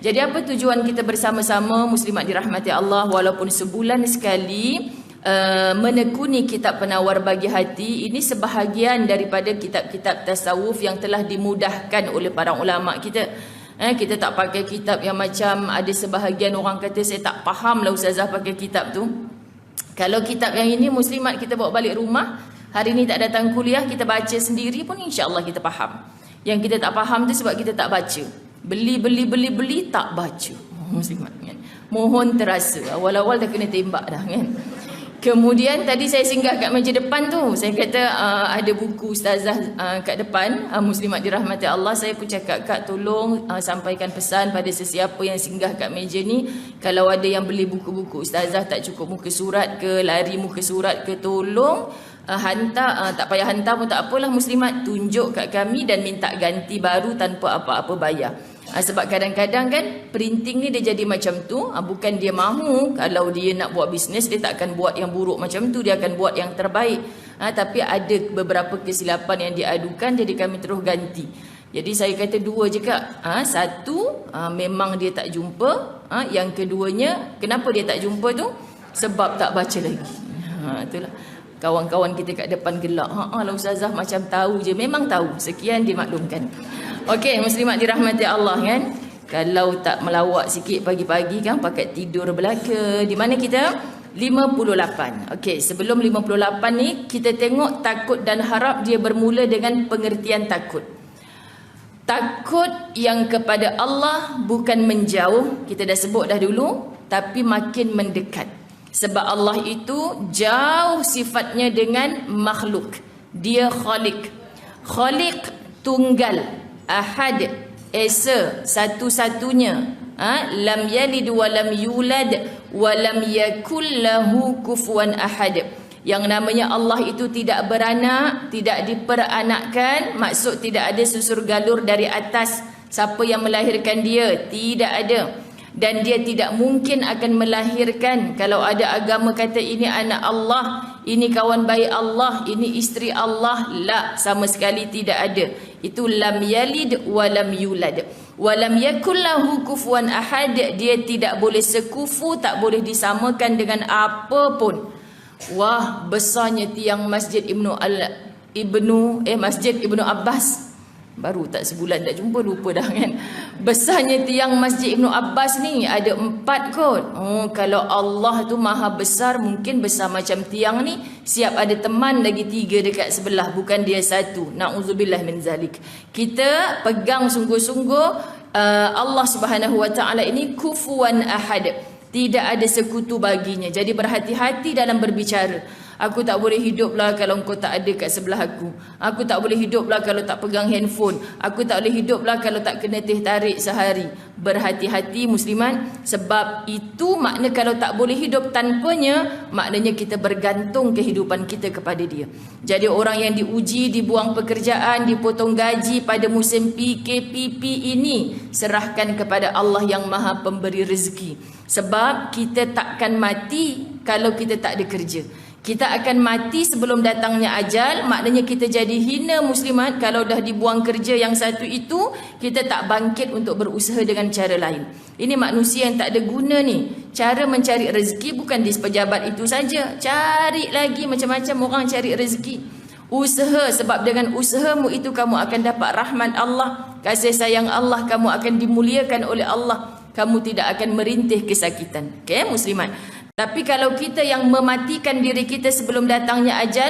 Jadi apa tujuan kita bersama-sama muslimat dirahmati Allah walaupun sebulan sekali menekuni kitab penawar bagi hati? Ini sebahagian daripada kitab-kitab tasawuf yang telah dimudahkan oleh para ulama kita. Kita tak pakai kitab yang macam ada sebahagian orang kata saya tak faham lah ustazah pakai kitab tu. Kalau kitab yang ini muslimat kita bawa balik rumah, hari ni tak datang kuliah, kita baca sendiri pun insya-Allah kita faham. Yang kita tak faham tu sebab kita tak baca. Beli tak baca. Muslimat kan. Mohon terasa. Awal-awal dah kena tembak dah kan. Kemudian tadi saya singgah kat meja depan tu. Saya kata ada buku ustazah kat depan, muslimat dirahmati Allah. Saya pun cakap, Kak tolong sampaikan pesan pada sesiapa yang singgah kat meja ni. Kalau ada yang beli buku-buku ustazah tak cukup muka surat ke, lari muka surat ke, tolong hantar, tak payah hantar pun tak apalah muslimat, tunjuk kat kami dan minta ganti baru tanpa apa-apa bayar. Sebab kadang-kadang kan printing ni dia jadi macam tu, bukan dia mahu, kalau dia nak buat bisnes dia tak akan buat yang buruk macam tu, dia akan buat yang terbaik. Tapi ada beberapa kesilapan yang diadukan, jadi kami terus ganti. Jadi saya kata dua je Kak. Satu, memang dia tak jumpa. Yang keduanya, kenapa dia tak jumpa tu? Sebab tak baca lagi. Itulah. Kawan-kawan kita kat depan gelak. Lah ustazah macam tahu je. Memang tahu. Sekian dimaklumkan. Okey, muslimat dirahmati Allah kan. Kalau tak melawak sikit pagi-pagi kan, pakai tidur belaka. Di mana kita? 58. Okey, sebelum 58 ni kita tengok takut dan harap dia bermula dengan pengertian takut. Takut yang kepada Allah bukan menjauh, kita dah sebut dah dulu, tapi makin mendekat. Sebab Allah itu jauh sifatnya dengan makhluk. Dia Khaliq. Khaliq tunggal, ahad, esa, satu-satunya. Lam yalid wa lam yulad wa lam yakul lahu kufuwan ahad. Yang namanya Allah itu tidak beranak, tidak diperanakkan, maksud tidak ada susur galur dari atas siapa yang melahirkan dia, tidak ada. Dan dia tidak mungkin akan melahirkan. Kalau ada agama kata ini anak Allah, ini kawan baik Allah, ini isteri Allah, la, sama sekali tidak ada. Itu lam yalid wa lam yulad wa lam yakul lahu kufuwan ahad. Dia tidak boleh sekufu, tak boleh disamakan dengan apa pun. Wah, besarnya tiang Masjid Masjid Ibnu Abbas. Baru tak sebulan tak jumpa, lupa dah kan. Besarnya tiang Masjid Ibnu Abbas ni ada 4 kot. Kalau Allah tu maha besar, mungkin besar macam tiang ni, siap ada teman lagi 3 dekat sebelah, bukan dia satu. Na'udzubillah min zalik. Kita pegang sungguh-sungguh Allah Subhanahu wa taala ini kufuwan ahad. Tidak ada sekutu baginya. Jadi berhati-hati dalam berbicara. Aku tak boleh hiduplah kalau engkau tak ada kat sebelah aku. Aku tak boleh hiduplah kalau tak pegang handphone. Aku tak boleh hiduplah kalau tak kena teh tarik sehari. Berhati-hati musliman. Sebab itu makna kalau tak boleh hidup tanpanya, maknanya kita bergantung kehidupan kita kepada dia. Jadi orang yang diuji, dibuang pekerjaan, dipotong gaji pada musim PKPP ini, serahkan kepada Allah yang maha pemberi rezeki. Sebab kita takkan mati kalau kita tak ada kerja. Kita akan mati sebelum datangnya ajal. Maknanya kita jadi hina muslimat kalau dah dibuang kerja yang satu itu, kita tak bangkit untuk berusaha dengan cara lain. Ini manusia yang tak ada guna ni. Cara mencari rezeki bukan di pejabat itu saja. Cari lagi macam-macam orang cari rezeki. Usaha, sebab dengan usahamu itu kamu akan dapat rahmat Allah, kasih sayang Allah, kamu akan dimuliakan oleh Allah. Kamu tidak akan merintih kesakitan. Okey muslimat. Tapi kalau kita yang mematikan diri kita sebelum datangnya ajal,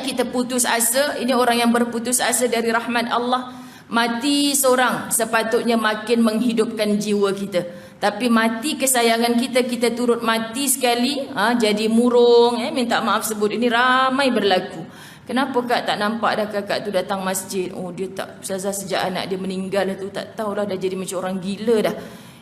kita putus asa. Ini orang yang berputus asa dari rahmat Allah. Mati seorang sepatutnya makin menghidupkan jiwa kita. Tapi mati kesayangan kita, kita turut mati sekali, jadi murung. Minta maaf sebut, ini ramai berlaku. Kenapa Kak tak nampak dah kakak tu datang masjid? Oh dia tak, ustazah sejak anak dia meninggal tu tak tahulah, dah jadi macam orang gila dah.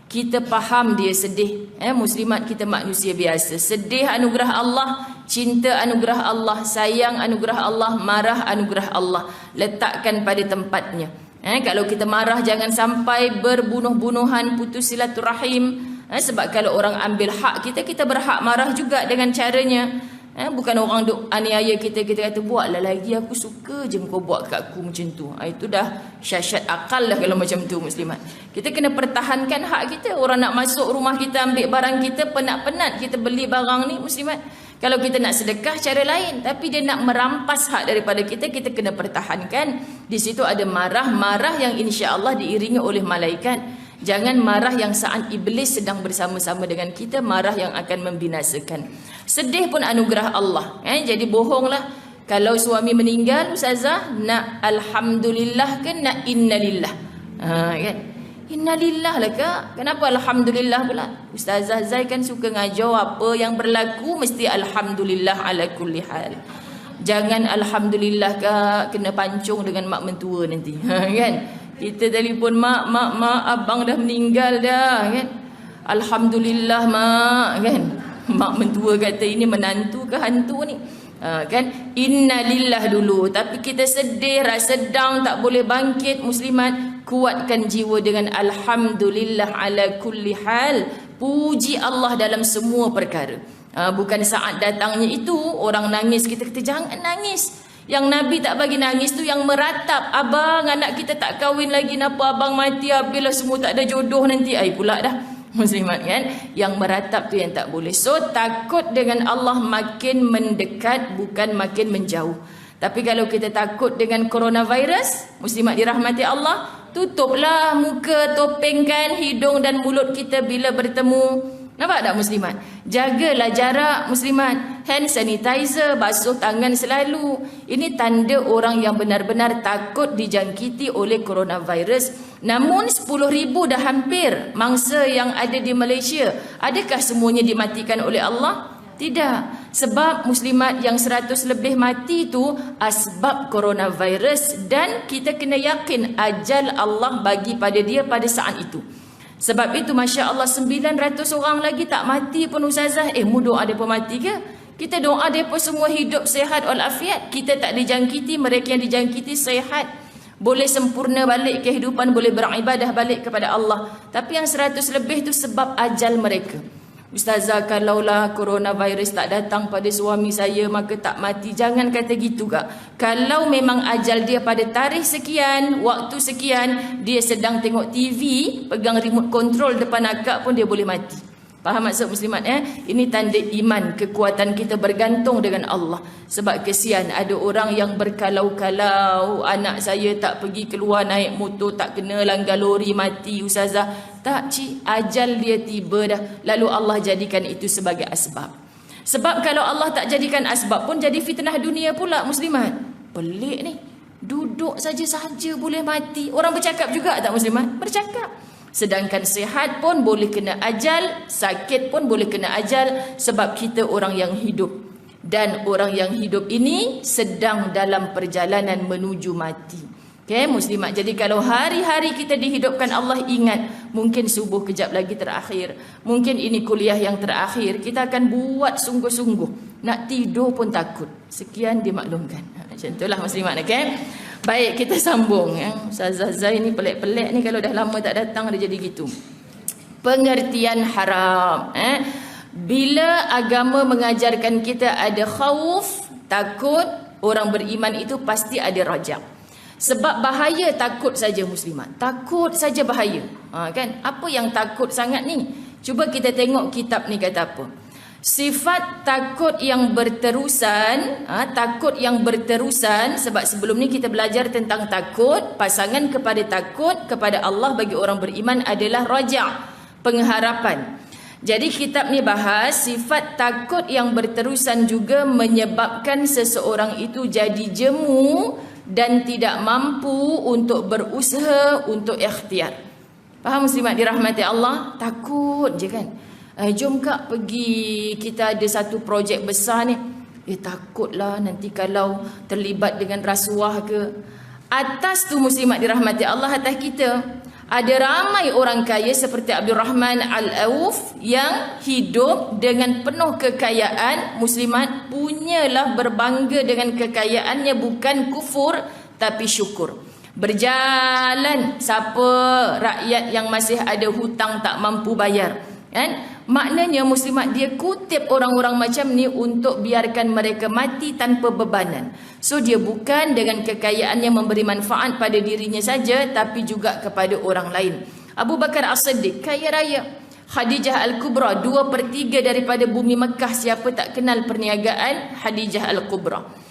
Kita faham dia sedih. Muslimat kita manusia biasa. Sedih anugerah Allah, cinta anugerah Allah, sayang anugerah Allah, marah anugerah Allah. Letakkan pada tempatnya. Kalau kita marah jangan sampai berbunuh-bunuhan, putus silaturahim. Sebab kalau orang ambil hak kita, kita berhak marah juga dengan caranya. Bukan orang duk aniaya kita kata buatlah lagi, aku suka je kau buat kat aku macam tu. Itu dah syasyat akal lah kalau macam tu muslimat. Kita kena pertahankan hak kita. Orang nak masuk rumah kita ambil barang kita, penat-penat kita beli barang ni muslimat. Kalau kita nak sedekah cara lain, tapi dia nak merampas hak daripada kita, kita kena pertahankan. Di situ ada marah-marah yang insya-Allah diiringi oleh malaikat. Jangan marah yang saat iblis sedang bersama-sama dengan kita, marah yang akan membinasakan. Sedih pun anugerah Allah. Jadi bohonglah. Kalau suami meninggal, ustazah, nak alhamdulillah ke nak innalillah? Kan? Innalillah lah kak. Kenapa alhamdulillah pula? Ustazah Zai kan suka ngajar apa yang berlaku mesti alhamdulillah ala kulli hal. Jangan alhamdulillah kak kena pancung dengan mak mentua nanti. Kan? Kita telefon mak, abang dah meninggal dah, kan? Alhamdulillah mak, kan? Mak mentua kata ini menantu ke hantu ni? Kan? Innalillah dulu. Tapi kita sedih, rasa down, tak boleh bangkit muslimat. Kuatkan jiwa dengan alhamdulillah ala kulli hal. Puji Allah dalam semua perkara. Bukan saat datangnya itu orang nangis, kita kata jangan nangis. Yang Nabi tak bagi nangis tu yang meratap. Abang, anak kita tak kahwin lagi, napa abang mati, habislah semua tak ada jodoh nanti. Pula dah muslimat kan. Yang meratap tu yang tak boleh. So takut dengan Allah makin mendekat, bukan makin menjauh. Tapi kalau kita takut dengan coronavirus, muslimat dirahmati Allah, tutuplah muka, topengkan hidung dan mulut kita bila bertemu. Nampak tak muslimat? Jagalah jarak muslimat. Hand sanitizer, basuh tangan selalu. Ini tanda orang yang benar-benar takut dijangkiti oleh coronavirus. Namun 10,000 dah hampir mangsa yang ada di Malaysia. Adakah semuanya dimatikan oleh Allah? Tidak. Sebab muslimat yang 100 lebih mati itu asbab coronavirus. Dan kita kena yakin ajal Allah bagi pada dia pada saat itu. Sebab itu Masya Allah 900 orang lagi tak mati pun ustazah. Mu doa mereka mati ke? Kita doa mereka semua hidup sehat walafiat. Kita tak dijangkiti, mereka yang dijangkiti sehat. Boleh sempurna balik kehidupan, boleh beribadah balik kepada Allah. Tapi yang 100 lebih itu sebab ajal mereka. Ustazah, kalaulah coronavirus tak datang pada suami saya maka tak mati. Jangan kata gitu kak. Kalau memang ajal dia pada tarikh sekian, waktu sekian, dia sedang tengok TV, pegang remote control depan akak pun dia boleh mati. Faham maksud muslimat? Ini tanda iman, kekuatan kita bergantung dengan Allah. Sebab kesian ada orang yang berkalau-kalau, anak saya tak pergi keluar naik motor, tak kena langgar lori, mati ustazah. Tak cik, ajal dia tiba dah. Lalu Allah jadikan itu sebagai asbab. Sebab kalau Allah tak jadikan asbab pun jadi fitnah dunia pula muslimat. Pelik ni. Duduk saja-saja boleh mati. Orang bercakap juga tak muslimat? Bercakap. Sedangkan sihat pun boleh kena ajal, sakit pun boleh kena ajal sebab kita orang yang hidup. Dan orang yang hidup ini sedang dalam perjalanan menuju mati. Okay, muslimat. Jadi kalau hari-hari kita dihidupkan Allah, ingat mungkin subuh kejap lagi terakhir. Mungkin ini kuliah yang terakhir. Kita akan buat sungguh-sungguh. Nak tidur pun takut. Sekian dimaklumkan. Macam itulah muslimat. Okay? Baik, kita sambung. Ustazah Zai ni pelik-pelik ni, kalau dah lama tak datang dia jadi gitu. Pengertian haram. Bila agama mengajarkan kita ada khauf, takut, orang beriman itu pasti ada rajak. Sebab bahaya takut saja muslimat. Takut saja bahaya. Kan? Apa yang takut sangat ni? Cuba kita tengok kitab ni kata apa. Sifat takut yang berterusan, takut yang berterusan, sebab sebelum ni kita belajar tentang takut, pasangan kepada takut kepada Allah bagi orang beriman adalah raja', pengharapan. Jadi kitab ni bahas sifat takut yang berterusan juga menyebabkan seseorang itu jadi jemu dan tidak mampu untuk berusaha untuk ikhtiar. Faham muslimat dirahmati Allah? Takut je kan? Jom kak pergi, kita ada satu projek besar ni. Takutlah nanti kalau terlibat dengan rasuah ke. Atas tu muslimat dirahmati Allah, atas kita ada ramai orang kaya seperti Abdul Rahman Al-Auf yang hidup dengan penuh kekayaan. Muslimat punyalah berbangga dengan kekayaannya, bukan kufur tapi syukur. Berjalan siapa rakyat yang masih ada hutang tak mampu bayar, kan? Maknanya muslimat dia kutip orang-orang macam ni untuk biarkan mereka mati tanpa bebanan. So dia bukan dengan kekayaan yang memberi manfaat pada dirinya saja, tapi juga kepada orang lain. Abu Bakar As-Siddiq kaya raya. Khadijah Al-Kubra 2/3 daripada bumi Mekah. Siapa tak kenal perniagaan Khadijah Al-Kubra?